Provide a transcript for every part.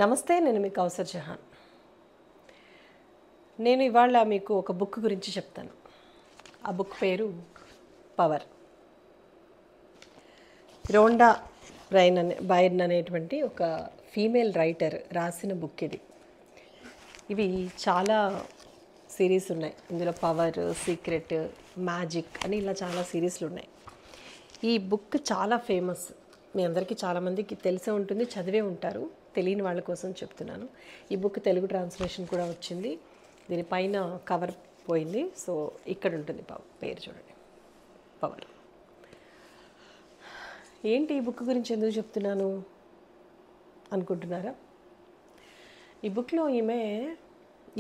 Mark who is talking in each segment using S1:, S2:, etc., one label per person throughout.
S1: నమస్తే, నేను మీ కౌసర్ జహాన్. నేను ఇవాళ మీకు ఒక బుక్ గురించి చెప్తాను. ఆ బుక్ పేరు పవర్. రోండా బైర్న్ అనేటువంటి ఒక ఫీమేల్ రైటర్ రాసిన బుక్ ఇది. ఇవి చాలా సిరీస్ ఉన్నాయి. ఇందులో పవర్, సీక్రెట్, మ్యాజిక్ అని ఇలా చాలా సిరీస్లు ఉన్నాయి. ఈ బుక్ చాలా ఫేమస్. మీ అందరికీ చాలామందికి తెలిసే ఉంటుంది, చదివే ఉంటారు. తెలియని వాళ్ళ కోసం చెప్తున్నాను. ఈ బుక్ తెలుగు ట్రాన్స్లేషన్ కూడా వచ్చింది. దీనిపైన కవర్ పోయింది. సో ఇక్కడ ఉంటుంది పేరు చూడండి, పవర్. ఏంటి ఈ బుక్ గురించి ఎందుకు చెప్తున్నాను అనుకుంటున్నారా? ఈ బుక్లో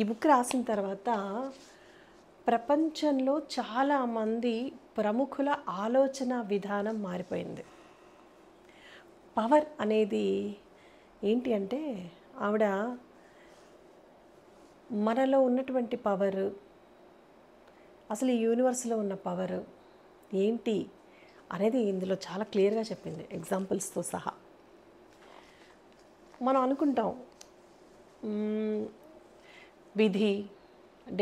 S1: ఈ బుక్ రాసిన తర్వాత ప్రపంచంలో చాలామంది ప్రముఖుల ఆలోచన విధానం మారిపోయింది. పవర్ అనేది ఏంటి అంటే, ఆవిడ మనలో ఉన్నటువంటి పవర్, అసలు ఈ యూనివర్స్లో ఉన్న పవర్ ఏంటి అనేది ఇందులో చాలా క్లియర్గా చెప్పింది, ఎగ్జాంపుల్స్తో సహా. మనం అనుకుంటాం విధి,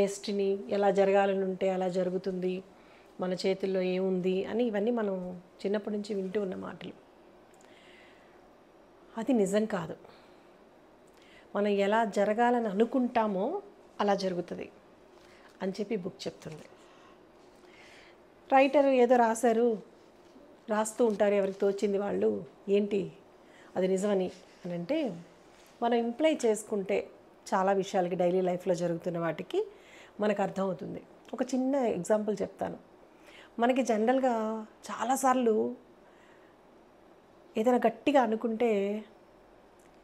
S1: డెస్టినీ ఎలా జరగాలని ఉంటే అలా జరుగుతుంది, మన చేతుల్లో ఏముంది అని. ఇవన్నీ మనం చిన్నప్పటి నుంచి వింటూ ఉన్న మాటలు. అది నిజం కాదు. మనం ఎలా జరగాలని అనుకుంటామో అలా జరుగుతుంది అని చెప్పి బుక్ చెప్తుంది. రైటర్ ఏదో రాస్తూ ఉంటారు, ఎవరికి తోచింది వాళ్ళు. ఏంటి అది నిజమని అని అంటే, మనం ఇంప్లై చేసుకుంటే చాలా విషయాలకి, డైలీ లైఫ్లో జరుగుతున్న వాటికి మనకు అర్థమవుతుంది. ఒక చిన్న ఎగ్జాంపుల్ చెప్తాను. మనకి జనరల్గా చాలాసార్లు ఏదైనా గట్టిగా అనుకుంటే,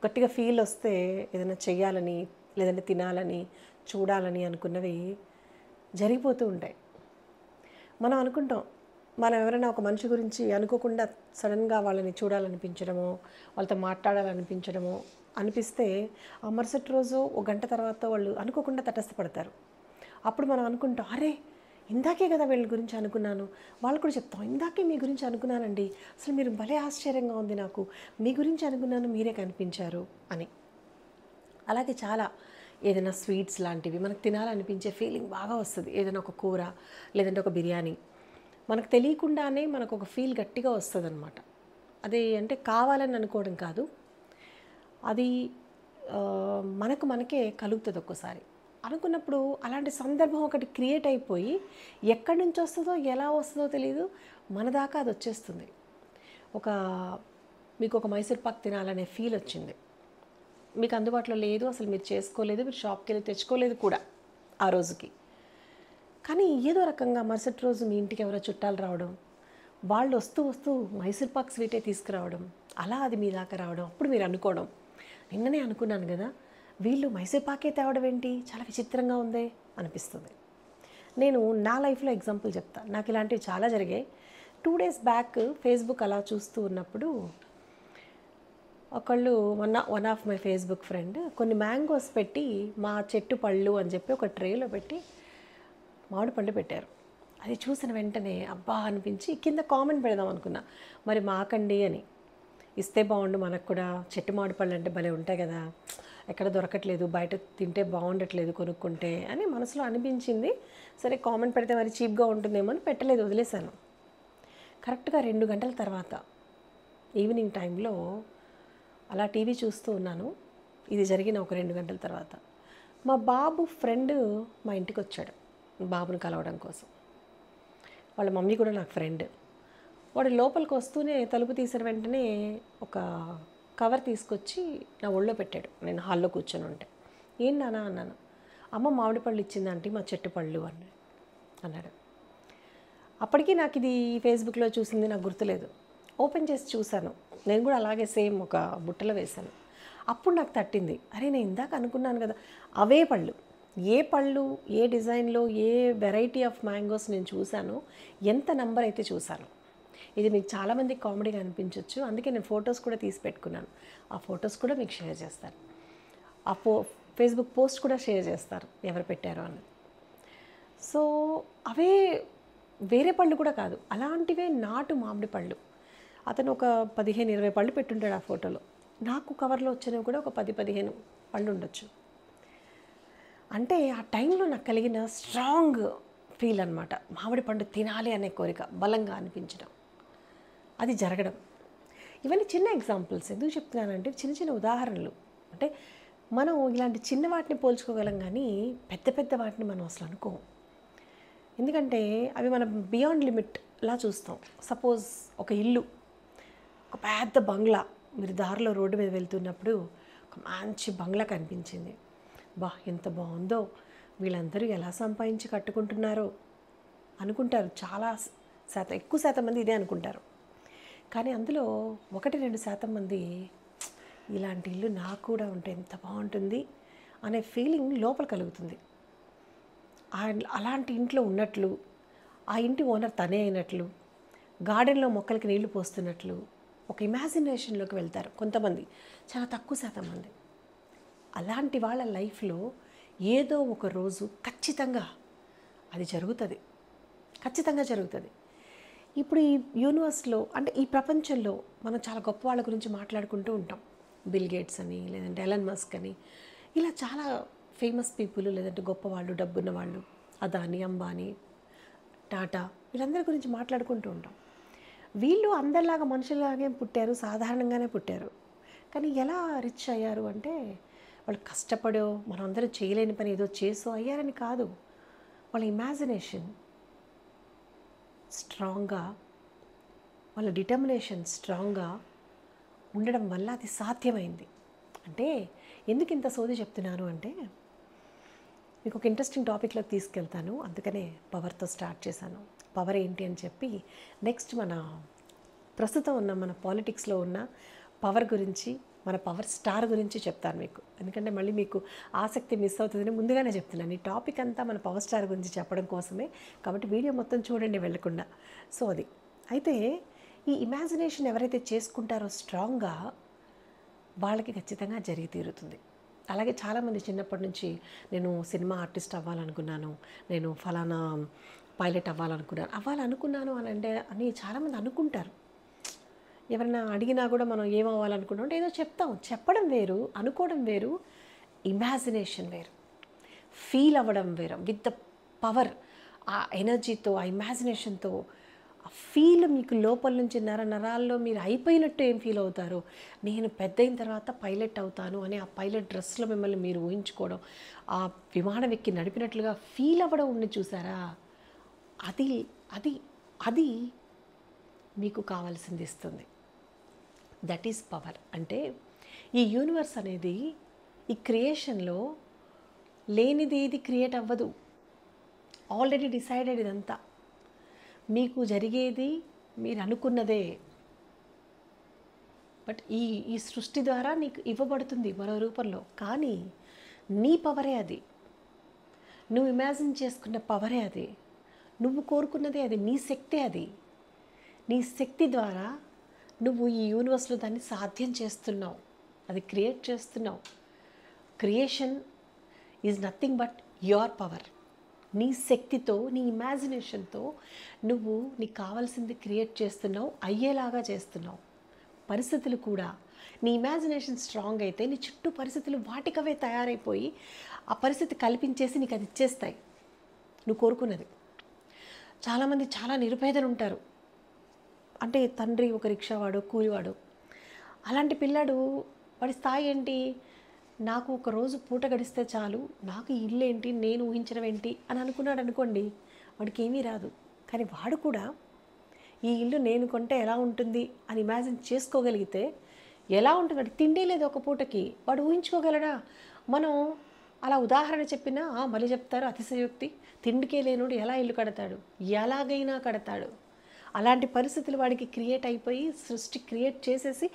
S1: గట్టిగా ఫీల్ వస్తే, ఏదైనా చెయ్యాలని, లేదంటే తినాలని, చూడాలని అనుకున్నవి జరిగిపోతూ ఉంటాయి. మనం అనుకుంటాం, మనం ఎవరైనా ఒక మనిషి గురించి అనుకోకుండా సడన్గా వాళ్ళని చూడాలనిపించడమో, వాళ్ళతో మాట్లాడాలనిపించడమో అనిపిస్తే, ఆ మరుసటి రోజు ఒక గంట తర్వాత వాళ్ళు అనుకోకుండా తటస్థపడతారు. అప్పుడు మనం అనుకుంటాం, అరే ఇందాకే కదా వీళ్ళ గురించి అనుకున్నాను. వాళ్ళు కూడా చెప్తాం, ఇందాకే మీ గురించి అనుకున్నానండి, అసలు మీరు భలే ఆశ్చర్యంగా ఉంది, నాకు మీ గురించి అనుకున్నాను, మీరే కనిపించారు అని. అలాగే చాలా ఏదైనా స్వీట్స్ లాంటివి మనకు తినాలనిపించే ఫీలింగ్ బాగా వస్తుంది. ఏదైనా ఒక కూర, లేదంటే ఒక బిర్యానీ, మనకు తెలియకుండానే మనకు ఒక ఫీల్ గట్టిగా వస్తుంది అనమాట. అది అంటే కావాలని అనుకోవడం కాదు, అది మనకే కలుగుతుంది ఒక్కోసారి. అనుకున్నప్పుడు అలాంటి సందర్భం ఒకటి క్రియేట్ అయిపోయి, ఎక్కడి నుంచి వస్తుందో, ఎలా వస్తుందో తెలియదు, మన దాకా అది వచ్చేస్తుంది. మీకు ఒక మైసూర్ పాక్ తినాలనే ఫీల్ వచ్చింది, మీకు అందుబాటులో లేదు, అసలు మీరు చేసుకోలేదు, మీరు షాప్కి వెళ్ళి తెచ్చుకోలేదు కూడా ఆ రోజుకి. కానీ ఏదో రకంగా మరుసటి రోజు మీ ఇంటికి ఎవరో చుట్టాలు రావడం, వాళ్ళు వస్తూ వస్తూ మైసూర్ పాక్ స్వీటే తీసుకురావడం, అలా అది మీ దాకా రావడం. అప్పుడు మీరు అనుకోవడం, నిన్ననే అనుకున్నాను కదా, వీళ్ళు మైసూర్ పాకే తేవడం ఏంటి, చాలా విచిత్రంగా ఉందే అనిపిస్తుంది. నేను నా లైఫ్లో ఎగ్జాంపుల్ చెప్తాను. నాకు ఇలాంటివి చాలా జరిగాయి. 2 days బ్యాక్ ఫేస్బుక్ అలా చూస్తూ ఉన్నప్పుడు ఒకళ్ళు, one of my Facebook friend కొన్ని మ్యాంగోస్ పెట్టి, మా చెట్టు పళ్ళు అని చెప్పి ఒక ట్రేలో పెట్టి మామిడి పళ్ళు పెట్టారు. అది చూసిన వెంటనే అబ్బా అనిపించి కింద కామెంట్ పెడదాం అనుకున్నా, మరి మాకండి అని, ఇస్తే బాగుండు, మనకు కూడా చెట్టు మామిడి పళ్ళు అంటే భలే ఉంటాయి కదా, ఎక్కడ దొరకట్లేదు, బయట తింటే బాగుండట్లేదు కొనుక్కుంటే అని మనసులో అనిపించింది. సరే కామెంట్ పెడితే మరి చీప్గా ఉంటుందేమో అని పెట్టలేదు, వదిలేశాను. కరెక్ట్గా 2 గంటల తర్వాత ఈవినింగ్ టైంలో అలా టీవీ చూస్తూ ఉన్నాను. ఇది జరిగిన ఒక 2 గంటల తర్వాత మా బాబు ఫ్రెండ్ మా ఇంటికి వచ్చాడు, బాబుని కలవడం కోసం. వాళ్ళ మమ్మీ కూడా నాకు ఫ్రెండ్. వాడు లోపలికి వస్తూనే తలుపు తీసిన వెంటనే ఒక కవర్ తీసుకొచ్చి నా ఒళ్ళో పెట్టాడు. నేను హాల్లో కూర్చొని ఉంటే, ఏం నానా అన్నాను. అమ్మ మామిడి పళ్ళు ఇచ్చిందంటే, మా చెట్టు పళ్ళు అన్నాడు. అప్పటికీ నాకు ఇది ఫేస్బుక్లో చూసింది నాకు గుర్తులేదు. ఓపెన్ చేసి చూశాను. నేను కూడా అలాగే సేమ్ ఒక బుట్టలో వేశాను. అప్పుడు నాకు తట్టింది, అరే నేను ఇందాక అనుకున్నాను కదా, అవే పళ్ళు, ఏ పళ్ళు, ఏ డిజైన్లో, ఏ వెరైటీ ఆఫ్ మ్యాంగోస్ నేను చూశాను, ఎంత నెంబర్ అయితే చూశాను. ఇది మీకు చాలామందికి కామెడీగా అనిపించవచ్చు, అందుకే నేను ఫొటోస్ కూడా తీసి పెట్టుకున్నాను. ఆ ఫొటోస్ కూడా మీకు షేర్ చేస్తాను. ఆ ఫేస్బుక్ పోస్ట్ కూడా షేర్ చేస్తారు, ఎవరు పెట్టారో అని. సో అవే వేరే పళ్ళు కూడా కాదు, అలాంటివే నాటు మామిడి పళ్ళు. అతను ఒక 15-20 పళ్ళు పెట్టుంటాడు ఆ ఫోటోలో. నాకు కవర్లో వచ్చినవి కూడా ఒక 10-15 పళ్ళు ఉండొచ్చు. అంటే ఆ టైంలో నాకు కలిగిన స్ట్రాంగ్ ఫీల్ అనమాట. మామిడి పండు తినాలి అనే కోరిక బలంగా అనిపించడం, అది జరగడం. ఇవన్నీ చిన్న ఎగ్జాంపుల్స్. ఎందుకు చెప్తున్నానంటే చిన్న చిన్న ఉదాహరణలు. అంటే మనం ఇలాంటి చిన్న వాటిని పోల్చుకోగలం కానీ పెద్ద పెద్ద వాటిని మనం అసలు అనుకోం. ఎందుకంటే అవి మనం బియాండ్ లిమిట్లా చూస్తాం. సపోజ్ ఒక ఇల్లు, ఒక పెద్ద బంగ్లా, మీరు దారిలో రోడ్డు మీద వెళ్తున్నప్పుడు ఒక మంచి బంగ్లా కనిపించింది. బా ఎంత బాగుందో, వీళ్ళందరూ ఎలా సంపాదించి కట్టుకుంటున్నారో అనుకుంటారు. చాలా శాతం, ఎక్కువ శాతం మంది ఇదే అనుకుంటారు. కానీ అందులో 1-2% మంది ఇలాంటి ఇల్లు నాకు కూడా ఉంటే ఎంత బాగుంటుంది అనే ఫీలింగ్ లోపల కలుగుతుంది. అలాంటి ఇంట్లో ఉన్నట్లు, ఆ ఇంటి ఓనర్ తనే అయినట్లు, గార్డెన్లో మొక్కలకి నీళ్లు పోస్తున్నట్లు ఒక ఇమాజినేషన్లోకి వెళ్తారు కొంతమంది, చాలా తక్కువ శాతం మంది. అలాంటి వాళ్ళ లైఫ్లో ఏదో ఒక రోజు ఖచ్చితంగా అది జరుగుతుంది, ఖచ్చితంగా జరుగుతుంది. ఇప్పుడు ఈ యూనివర్స్లో అంటే ఈ ప్రపంచంలో మనం చాలా గొప్ప వాళ్ళ గురించి మాట్లాడుకుంటూ ఉంటాం. బిల్ గేట్స్ అని, లేదంటే ఎలన్ మస్క్ అని, ఇలా చాలా ఫేమస్ పీపుల్, లేదంటే గొప్పవాళ్ళు, డబ్బున్న వాళ్ళు, అదాని, అంబానీ, టాటా, వీళ్ళందరి గురించి మాట్లాడుకుంటూ ఉంటాం. వీళ్ళు అందరిలాగా మనుషులాగే పుట్టారు, సాధారణంగానే పుట్టారు. కానీ ఎలా రిచ్ అయ్యారు అంటే వాళ్ళు కష్టపడో, మనందరం చేయలేని పని ఏదో చేసో అయ్యారని కాదు. వాళ్ళ ఇమాజినేషన్ స్ట్రాంగ్గా, వాళ్ళ డిటర్మినేషన్ స్ట్రాంగ్గా ఉండడం వల్ల అది సాధ్యమైంది. అంటే ఎందుకు ఇంత సోది చెప్తున్నాను అంటే మీకు ఒక ఇంట్రెస్టింగ్ టాపిక్లోకి తీసుకెళ్తాను. అందుకనే పవర్తో స్టార్ట్ చేశాను. పవర్ ఏంటి అని చెప్పి నెక్స్ట్ ప్రస్తుతం ఉన్న మన పాలిటిక్స్లో ఉన్న పవర్ గురించి, మన పవర్ స్టార్ గురించి చెప్తాను మీకు. ఎందుకంటే మళ్ళీ మీకు ఆసక్తి మిస్ అవుతుందని ముందుగానే చెప్తున్నాను. ఈ టాపిక్ అంతా మన పవర్ స్టార్ గురించి చెప్పడం కోసమే, కాబట్టి వీడియో మొత్తం చూడండి వెళ్ళకుండా. సో అది అయితే ఈ ఇమాజినేషన్ ఎవరైతే చేసుకుంటారో స్ట్రాంగ్గా, వాళ్ళకి ఖచ్చితంగా జరిగి తీరుతుంది. అలాగే చాలామంది చిన్నప్పటి నుంచి నేను సినిమా ఆర్టిస్ట్ అవ్వాలనుకున్నాను, నేను ఫలానా పైలట్ అవ్వాలనుకున్నాను అని చాలామంది అనుకుంటారు. ఎవరైనా అడిగినా కూడా మనం ఏమవ్వాలనుకుంటాం అంటే ఏదో చెప్తాం. చెప్పడం వేరు, అనుకోవడం వేరు, ఇమాజినేషన్ వేరు, ఫీల్ అవ్వడం వేరు. విత్ ద పవర్, ఆ ఎనర్జీతో, ఆ ఇమాజినేషన్తో, ఆ ఫీల్ మీకు లోపల నుంచి నరాల్లో మీరు అయిపోయినట్టు ఏం ఫీల్ అవుతారో, నేను పెద్ద అయిన తర్వాత పైలట్ అవుతాను అని ఆ పైలట్ డ్రెస్లో మిమ్మల్ని మీరు ఊహించుకోవడం, ఆ విమానం ఎక్కి నడిపినట్లుగా ఫీల్ అవ్వడం ఉంది చూసారా, అది అది అది మీకు కావాల్సింది ఇస్తుంది. That is power. అంటే ఈ యూనివర్స్ అనేది, ఈ క్రియేషన్లో లేనిది ఏది క్రియేట్ అవ్వదు. Already decided. ఇదంతా మీకు జరిగేది మీరు అనుకున్నదే. బట్ ఈ సృష్టి ద్వారా నీకు ఇవ్వబడుతుంది మరో రూపంలో. కానీ నీ పవరే అది, నువ్వు ఇమాజిన్ చేసుకున్న పవరే అది, నువ్వు కోరుకున్నదే అది, నీ శక్తే అది. నీ శక్తి ద్వారా నువ్వు ఈ యూనివర్స్లో దాన్ని సాధ్యం చేస్తున్నావు, అది క్రియేట్ చేస్తున్నావు. Creation is nothing but your power. నీ శక్తితో, నీ ఇమాజినేషన్తో నువ్వు నీకు కావాల్సింది క్రియేట్ చేస్తున్నావు, అయ్యేలాగా చేస్తున్నావు. పరిస్థితులు కూడా నీ ఇమాజినేషన్ స్ట్రాంగ్ అయితే నీ చుట్టూ పరిస్థితులు వాటికవే తయారైపోయి ఆ పరిస్థితి కల్పించేసి నీకు అది ఇచ్చేస్తాయి నువ్వు కోరుకున్నది. చాలామంది చాలా నిరుపేదలు ఉంటారు. అంటే తండ్రి ఒక రిక్షావాడు, కూలివాడు. అలాంటి పిల్లాడు, వాడి స్థాయి ఏంటి, నాకు ఒక రోజు పూట గడిస్తే చాలు, నాకు ఈ ఇల్లు ఏంటి, నేను ఊహించడం ఏంటి అని అనుకున్నాడు అనుకోండి, వాడికి ఏమీ రాదు. కానీ వాడు కూడా ఈ ఇల్లు నేను కొంటే ఎలా ఉంటుంది అని ఇమాజిన్ చేసుకోగలిగితే ఎలా ఉంటుంది, వాడికి తిండి లేదు ఒక పూటకి, వాడు ఊహించుకోగలడా? మనం అలా ఉదాహరణ చెప్పినా మళ్ళీ చెప్తారు అతిశయోక్తి, తిండికే లేనుడు ఎలా ఇల్లు కడతాడు, ఎలాగైనా కడతాడు. అలాంటి పరిస్థితులు వాడికి క్రియేట్ అయిపోయి సృష్టి క్రియేట్ చేసేసి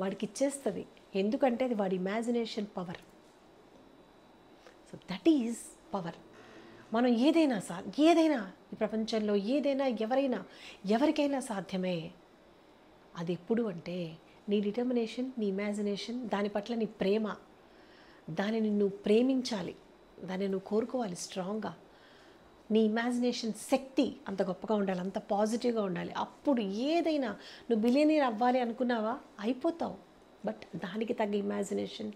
S1: వాడికి ఇచ్చేస్తుంది. ఎందుకంటే అది వాడి imagination power. So that is power. మనం ఏదైనా ఈ ప్రపంచంలో ఏదైనా, ఎవరికైనా సాధ్యమే. అది ఎప్పుడు అంటే నీ డిటర్మినేషన్, నీ ఇమాజినేషన్, దాని పట్ల నీ ప్రేమ, దానిని నువ్వు ప్రేమించాలి, దాన్ని నువ్వు కోరుకోవాలి స్ట్రాంగ్గా. నీ ఇమాజినేషన్ శక్తి అంత గొప్పగా ఉండాలి, అంత పాజిటివ్గా ఉండాలి. అప్పుడు ఏదైనా, నువ్వు బిలియనీర్ అవ్వాలి అనుకున్నావా, అయిపోతావు. బట్ దానికి తగ్గ ఇమాజినేషన్,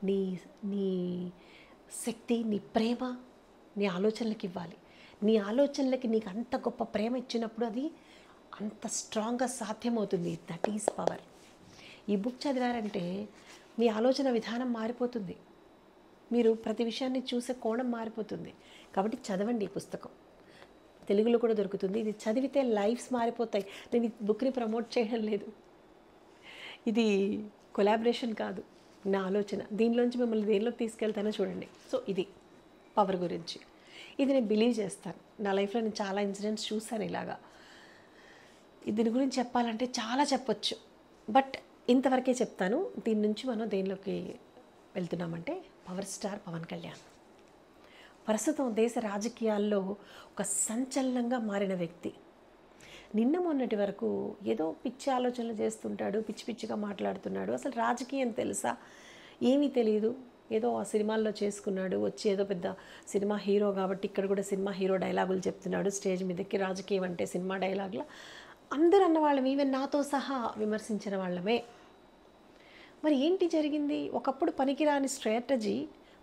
S1: నీ నీ శక్తి, నీ ప్రేమ నీ ఆలోచనలకు ఇవ్వాలి. నీ ఆలోచనలకి నీకు అంత గొప్ప ప్రేమ ఇచ్చినప్పుడు అది అంత స్ట్రాంగ్గా సాధ్యమవుతుంది. That is power. ఈ బుక్ చదివారంటే మీ ఆలోచన విధానం మారిపోతుంది, మీరు ప్రతి విషయాన్ని చూసే కోణం మారిపోతుంది. కాబట్టి చదవండి ఈ పుస్తకం. తెలుగులో కూడా దొరుకుతుంది. ఇది చదివితే లైఫ్స్ మారిపోతాయి. నేను ఈ బుక్ని ప్రమోట్ చేయడం లేదు, ఇది కొలాబరేషన్ కాదు, నా ఆలోచన. దీనిలోంచి మిమ్మల్ని దేనిలోకి తీసుకెళ్తానో చూడండి. సో ఇది పవర్ గురించి. ఇది నేను బిలీవ్ చేస్తాను. నా లైఫ్లో నేను చాలా ఇన్సిడెంట్స్ చూశాను ఇలాగా. దీని గురించి చెప్పాలంటే చాలా చెప్పొచ్చు, బట్ ఇంతవరకే చెప్తాను. దీని నుంచి మనం దేనిలోకి వెళ్తున్నామంటే పవర్ స్టార్ పవన్ కళ్యాణ్. ప్రస్తుతం దేశ రాజకీయాల్లో ఒక సంచలనంగా మారిన వ్యక్తి. నిన్న మొన్నటి వరకు ఏదో పిచ్చి ఆలోచనలు చేస్తుంటాడు, పిచ్చి పిచ్చిగా మాట్లాడుతున్నాడు, అసలు రాజకీయం తెలుసా, ఏమీ తెలియదు, ఏదో ఆ సినిమాల్లో చేసుకున్నాడు, వచ్చి ఏదో పెద్ద సినిమా హీరో కాబట్టి ఇక్కడ కూడా సినిమా హీరో డైలాగులు చెప్తున్నాడు స్టేజ్ మీదకి. రాజకీయం అంటే సినిమా డైలాగుల అందరూ అన్నవాళ్ళం, ఈవెన్ నాతో సహా విమర్శించిన వాళ్ళమే. మరి ఏంటి జరిగింది? ఒకప్పుడు పనికిరాని స్ట్రాటజీ,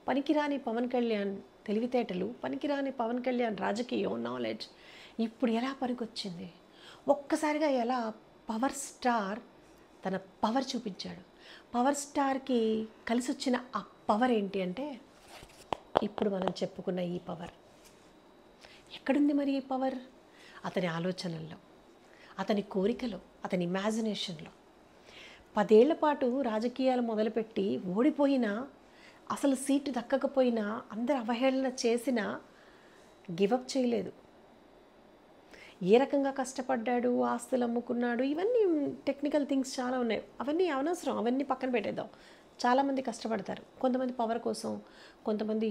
S1: పనికిరాని పవన్ కళ్యాణ్ తెలివితేటలు, పనికిరాని పవన్ కళ్యాణ్ రాజకీయం నాలెడ్జ్ ఇప్పుడు ఎలా పనికొచ్చింది? ఒక్కసారిగా ఎలా పవర్ స్టార్ తన పవర్ చూపించాడు. పవర్ స్టార్కి కలిసి వచ్చిన ఆ పవర్ ఏంటి అంటే ఇప్పుడు మనం చెప్పుకున్న ఈ పవర్. ఎక్కడుంది మరి ఈ పవర్? అతని ఆలోచనల్లో, అతని కోరికలో, అతని ఇమాజినేషన్లో. 10 ఏళ్ల పాటు రాజకీయాలు మొదలుపెట్టి ఓడిపోయినా, అసలు సీటు దక్కకపోయినా, అందరు అవహేళన చేసినా గివప్ చేయలేదు. ఏ రకంగా కష్టపడ్డాడు, ఆస్తులు అమ్ముకున్నాడు, ఇవన్నీ టెక్నికల్ థింగ్స్ చాలా ఉన్నాయి, అవన్నీ అనవసరం, అవన్నీ పక్కన పెట్టేద్దాం. చాలామంది కష్టపడతారు, కొంతమంది పవర్ కోసం, కొంతమంది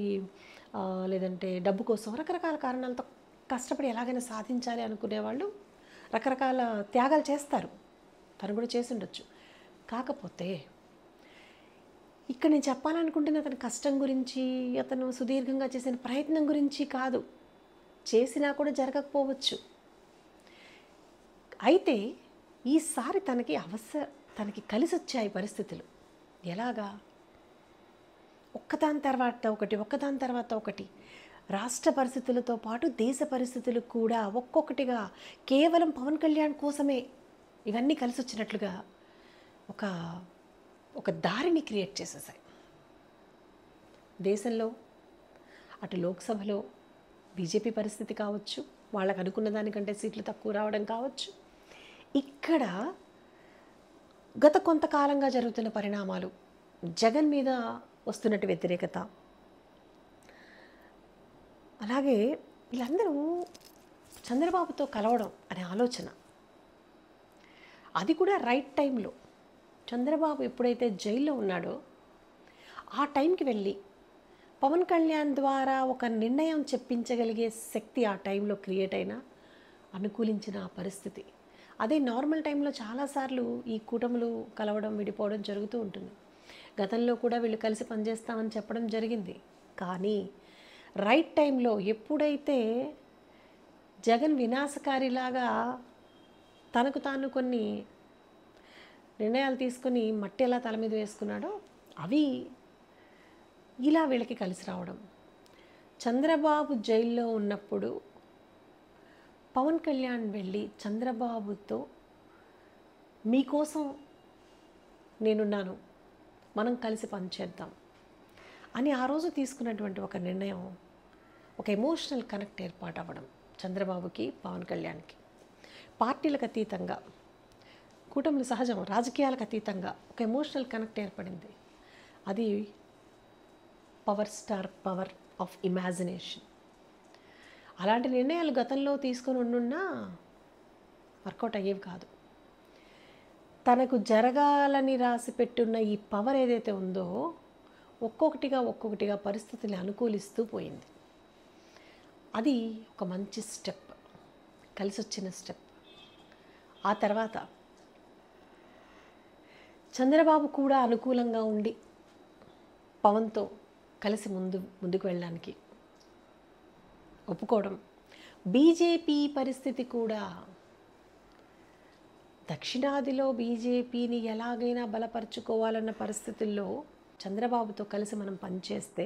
S1: లేదంటే డబ్బు కోసం, రకరకాల కారణాలతో కష్టపడి ఎలాగైనా సాధించాలి అనుకునేవాళ్ళు రకరకాల త్యాగాలు చేస్తారు. తను కూడా చేసి ఉండొచ్చు. కాకపోతే ఇక్కడ నేను చెప్పాలనుకుంటున్న అతని కష్టం గురించి, అతను సుదీర్ఘంగా చేసిన ప్రయత్నం గురించి కాదు. చేసినా కూడా జరగకపోవచ్చు. అయితే ఈసారి తనకి కలిసి వచ్చాయి పరిస్థితులు. ఎలాగా? ఒక్కదాని తర్వాత ఒకటి రాష్ట్ర పరిస్థితులతో పాటు దేశ పరిస్థితులు కూడా ఒక్కొక్కటిగా కేవలం పవన్ కళ్యాణ్ కోసమే ఇవన్నీ కలిసి వచ్చినట్లుగా ఒక దారిని క్రియేట్ చేసేసాయి. దేశంలో అటు లోక్సభలో బీజేపీ పరిస్థితి కావచ్చు, వాళ్ళకు అనుకున్న దానికంటే సీట్లు తక్కువ రావడం కావచ్చు, ఇక్కడ గత కొంతకాలంగా జరుగుతున్న పరిణామాలు, జగన్ మీద వస్తున్నట్టు వ్యతిరేకత, అలాగే వీళ్ళందరూ చంద్రబాబుతో కలవడం అనే ఆలోచన, అది కూడా రైట్ టైంలో. చంద్రబాబు ఎప్పుడైతే జైల్లో ఉన్నాడో ఆ టైంకి వెళ్ళి పవన్ కళ్యాణ్ ద్వారా ఒక నిర్ణయం చెప్పించగలిగే శక్తి ఆ టైంలో క్రియేట్ అయినా అనుకూలించిన ఆ పరిస్థితి. అదే నార్మల్ టైంలో చాలాసార్లు ఈ కూటములు కలవడం, విడిపోవడం జరుగుతూ ఉంటుంది. గతంలో కూడా వీళ్ళు కలిసి పనిచేస్తామని చెప్పడం జరిగింది. కానీ రైట్ టైంలో ఎప్పుడైతే జగన్ వినాశకారిలాగా తనకు తాను కొన్ని నిర్ణయాలు తీసుకొని మట్టి ఎలా తల మీద వేసుకున్నాడో అవి ఇలా వీళ్ళకి కలిసి రావడం. చంద్రబాబు జైల్లో ఉన్నప్పుడు పవన్ కళ్యాణ్ వెళ్ళి చంద్రబాబుతో మీకోసం నేనున్నాను, మనం కలిసి పనిచేద్దాం అని ఆ రోజు తీసుకున్నటువంటి ఒక నిర్ణయం, ఒక ఎమోషనల్ కనెక్ట్ ఏర్పాటు అవ్వడం చంద్రబాబుకి పవన్ కళ్యాణ్కి. పార్టీలకు అతీతంగా, కూటములు సహజం, రాజకీయాలకు అతీతంగా ఒక ఎమోషనల్ కనెక్ట్ ఏర్పడింది. అది power star power of imagination. అలాంటి నిర్ణయాలు గతంలో తీసుకొని ఉండున్నా వర్కౌట్ అయ్యేవి కాదు. తనకు జరగాలని రాసి పెట్టున్న ఈ పవర్ ఏదైతే ఉందో ఒక్కొక్కటిగా పరిస్థితుల్ని అనుకూలిస్తూ పోయింది. అది ఒక మంచి స్టెప్, కలిసి వచ్చిన స్టెప్. ఆ తర్వాత చంద్రబాబు కూడా అనుకూలంగా ఉండి పవన్తో కలిసి ముందుకు వెళ్ళడానికి ఒప్పుకోవడం. బీజేపీ పరిస్థితి కూడా దక్షిణాదిలో బీజేపీని ఎలాగైనా బలపరుచుకోవాలన్న పరిస్థితుల్లో చంద్రబాబుతో కలిసి మనం పనిచేస్తే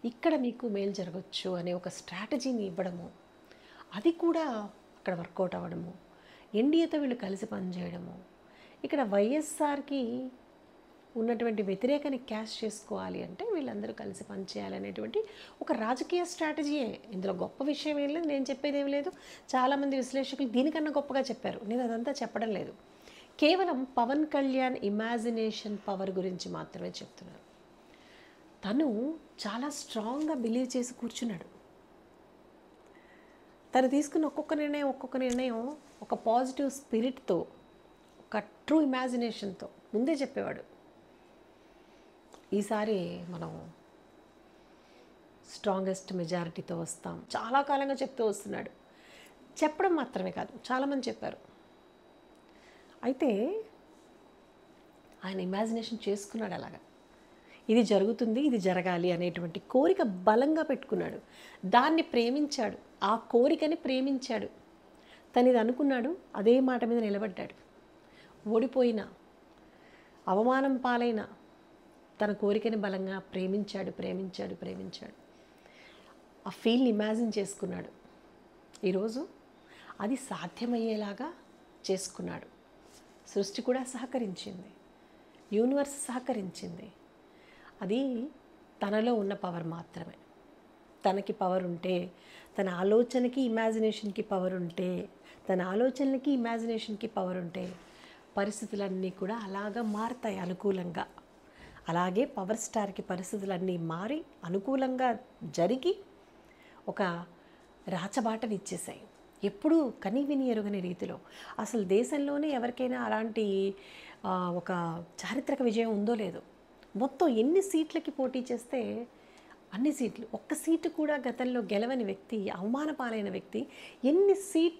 S1: ఇక్కడ మీకు మేలు జరగచ్చు అనే ఒక స్ట్రాటజీని ఇవ్వడము, అది కూడా అక్కడ వర్కౌట్ అవ్వడము, ఎన్డీఏతో వీళ్ళు కలిసి పనిచేయడము, ఇక్కడ వైఎస్ఆర్కి ఉన్నటువంటి వ్యతిరేకాన్ని క్యాష్ చేసుకోవాలి అంటే వీళ్ళందరూ కలిసి పనిచేయాలనేటువంటి ఒక రాజకీయ స్ట్రాటజీయే. ఇందులో గొప్ప విషయం ఏం లేదు, నేను చెప్పేది ఏం లేదు. చాలామంది విశ్లేషకులు దీనికన్నా గొప్పగా చెప్పారు, నేను అదంతా చెప్పడం లేదు. కేవలం పవన్ కళ్యాణ్ ఇమాజినేషన్ పవర్ గురించి మాత్రమే చెప్తున్నాను. తను చాలా స్ట్రాంగ్గా బిలీవ్ చేసి కూర్చున్నాడు. తను తీసుకున్న ఒక్కొక్క నిర్ణయం ఒక పాజిటివ్ స్పిరిట్తో, ఒక ట్రూ ఇమాజినేషన్తో ముందే చెప్పేవాడు. ఈసారి మనం స్ట్రాంగెస్ట్ మెజారిటీతో వస్తాం, చాలా కాలంగా చెప్తూ వస్తున్నాడు. చెప్పడం మాత్రమే కాదు, చాలామంది చెప్పారు. అయితే ఆయన ఇమాజినేషన్ చేసుకున్నాడు అలాగా, ఇది జరుగుతుంది, ఇది జరగాలి అనేటువంటి కోరిక బలంగా పెట్టుకున్నాడు. దాన్ని ప్రేమించాడు, ఆ కోరికని ప్రేమించాడు. తను ఇది అనుకున్నాడు, అదే మాట మీద నిలబడ్డాడు. ఓడిపోయినా, అవమానం పాలైన తన కోరికని బలంగా ప్రేమించాడు. ఆ ఫీల్ని ఇమాజిన్ చేసుకున్నాడు. ఈరోజు అది సాధ్యమయ్యేలాగా చేసుకున్నాడు. సృష్టి కూడా సహకరించింది, యూనివర్స్ సహకరించింది. అది తనలో ఉన్న పవర్ మాత్రమే. తనకి పవర్ ఉంటే, తన ఆలోచనకి ఇమాజినేషన్కి పవర్ ఉంటే, తన ఆలోచనలకి ఇమాజినేషన్కి పవర్ ఉంటే పరిస్థితులన్నీ కూడా అలాగా మారుతాయి అనుకూలంగా. అలాగే పవర్ స్టార్కి పరిస్థితులన్నీ మారి అనుకూలంగా జరిగి ఒక రాచబాటని ఇచ్చేసాయి. ఎప్పుడూ కని విని ఎరుగని రీతిలో. అసలు దేశంలోనే ఎవరికైనా అలాంటి ఒక చారిత్రక విజయం ఉందో లేదో. మొత్తం ఎన్ని సీట్లకి పోటీ చేస్తే అన్ని సీట్లు, ఒక్క సీటు కూడా గతంలో గెలవని వ్యక్తి, అవమానపాలైన వ్యక్తి ఎన్ని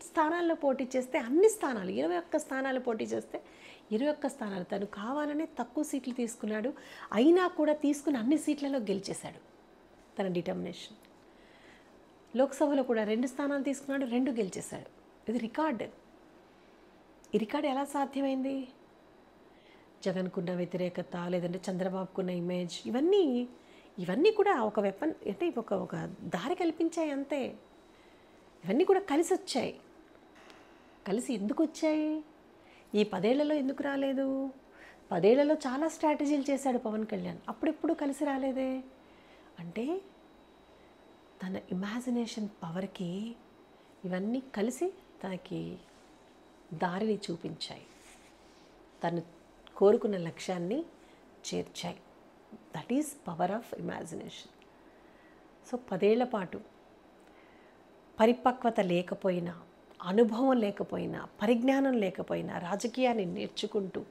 S1: స్థానాల్లో పోటీ చేస్తే అన్ని స్థానాలు, 21 స్థానాలు పోటీ చేస్తే 21 స్థానాలు తను కావాలనే తక్కువ సీట్లు తీసుకున్నాడు. అయినా కూడా తీసుకుని అన్ని సీట్లలో గెలిచేశాడు. తన డిటర్మినేషన్. లోక్సభలో కూడా 2 స్థానాలు తీసుకున్నాడు, 2 గెలిచేశాడు. ఇది రికార్డు. ఈ రికార్డు ఎలా సాధ్యమైంది? జగన్కున్న వ్యతిరేకత, లేదంటే చంద్రబాబుకున్న ఇమేజ్, ఇవన్నీ కూడా ఒక వెపన్ అంటే ఒక దారి కల్పించాయి అంతే. ఇవన్నీ కూడా కలిసి వచ్చాయి. కలిసి ఎందుకు వచ్చాయి? ఈ 10 ఏళ్లలో ఎందుకు రాలేదు? 10 ఏళ్లలో చాలా స్ట్రాటజీలు చేశాడు పవన్ కళ్యాణ్, అప్పుడెప్పుడు కలిసి రాలేదే అంటే తన ఇమాజినేషన్ పవర్కి ఇవన్నీ కలిసి తనకి దారిని చూపించాయి, తను కోరుకున్న లక్ష్యాన్ని చేర్చాయి. That is power of imagination. So 10 ఏళ్ల పాటు పరిపక్వత లేకపోయినా, అనుభవం లేకపోయినా, పరిజ్ఞానం లేకపోయినా రాజకీయాన్ని నేర్చుకుంటూ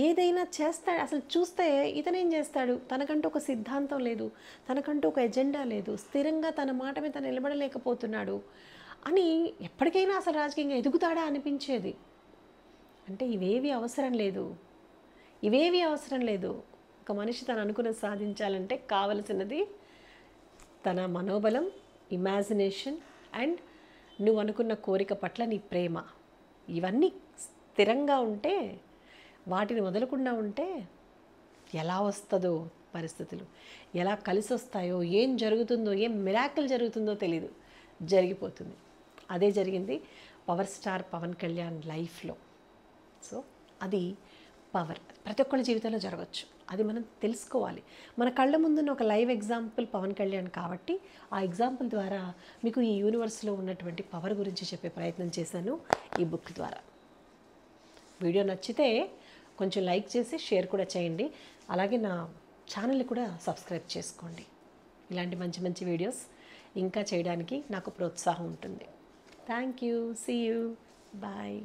S1: ఏదైనా చేస్తాడు. అసలు చూస్తే ఇతనేం చేస్తాడు? తనకంటూ ఒక సిద్ధాంతం లేదు, తనకంటూ ఒక ఎజెండా లేదు, స్థిరంగా తన మాట మీద తను నిలబడలేకపోతున్నాడు అని ఎప్పటికైనా అసలు రాజకీయంగా ఎదుగుతాడా అనిపించేది. అంటే ఇవేవి అవసరం లేదు. ఒక మనిషి తను అనుకున్నది సాధించాలంటే కావలసినది తన మనోబలం, ఇమాజినేషన్ అండ్ నువ్వు అనుకున్న కోరిక పట్ల నీ ప్రేమ. ఇవన్నీ స్థిరంగా ఉంటే, వాటిని వదలకుండా ఉంటే ఎలా వస్తుందో పరిస్థితులు, ఎలా కలిసి వస్తాయో, ఏం జరుగుతుందో, ఏం మిరాకిల్ జరుగుతుందో తెలీదు, జరిగిపోతుంది. అదే జరిగింది పవర్ స్టార్ పవన్ కళ్యాణ్ లైఫ్లో. సో అది పవర్ ప్రతి ఒక్కళ్ళ జీవితంలో జరగచ్చు, అది మనం తెలుసుకోవాలి. మన కళ్ళ ముందున్న ఒక లైవ్ ఎగ్జాంపుల్ పవన్ కళ్యాణ్ కాబట్టి ఆ ఎగ్జాంపుల్ ద్వారా మీకు ఈ యూనివర్స్లో ఉన్నటువంటి పవర్ గురించి చెప్పే ప్రయత్నం చేశాను ఈ బుక్ ద్వారా. వీడియో నచ్చితే కొంచెం లైక్ చేసి షేర్ కూడా చేయండి. అలాగే నా ఛానల్ని కూడా సబ్స్క్రైబ్ చేసుకోండి. ఇలాంటి మంచి మంచి వీడియోస్ ఇంకా చేయడానికి నాకు ప్రోత్సాహం ఉంటుంది. Thank you. See you. Bye.